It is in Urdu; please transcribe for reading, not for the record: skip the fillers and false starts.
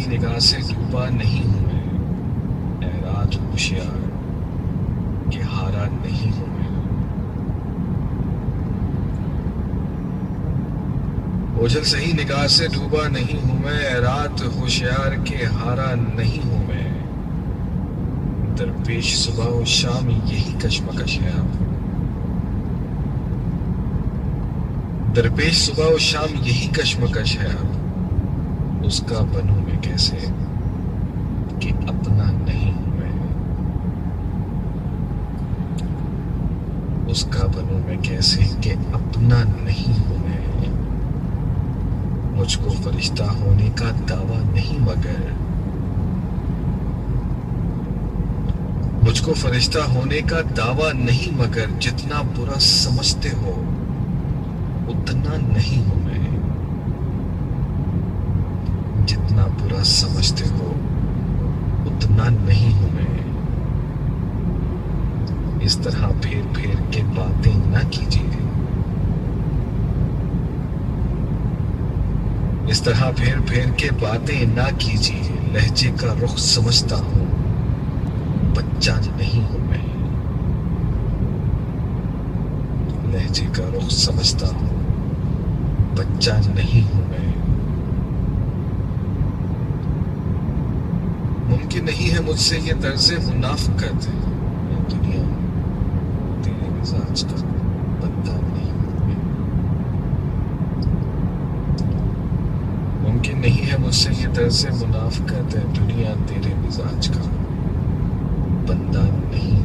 نگاہ سے ڈوبا نہیں ہوں میں، اے رات ہوشیار کہ ہارا نہیں ہوں میں۔ اوجھل سہی نگاہ سے ڈوبا نہیں ہوں میں، اے رات ہوشیار کہ ہارا نہیں ہوں میں۔ درپیش صبح و شام یہی کشمکش ہے اب، درپیش صبح و شام یہی کشمکش ہے اب، اس کا بنوں میں کیسے کہ اپنا نہیں ہوں میں، اس کا بنوں میں کیسے کہ اپنا نہیں ہوں میں۔ مجھ کو فرشتہ ہونے کا دعویٰ نہیں مگر، مجھ کو فرشتہ ہونے کا دعویٰ نہیں مگر، جتنا برا سمجھتے ہو اتنا نہیں ہوں میں، جتنا برا سمجھتے ہو اتنا نہیں ہوں میں۔ اس طرح پھیر پھیر کے باتیں نہ کیجیے، اس طرح پھیر پھیر کے باتیں نہ کیجیے، لہجے کا رخ سمجھتا ہوں بچہ نہیں ہوں میں، لہجے کا رخ سمجھتا ہوں بچہ نہیں ہوں میں۔ ممکن نہیں ہے مجھ سے یہ طرز منافقت، میں دنیا تیرے مزاج کا بندہ نہیں ہوں میں۔ ممکن نہیں ہے مجھ سے یہ طرز منافقت، دنیا تیرے مزاج کا بندہ نہیں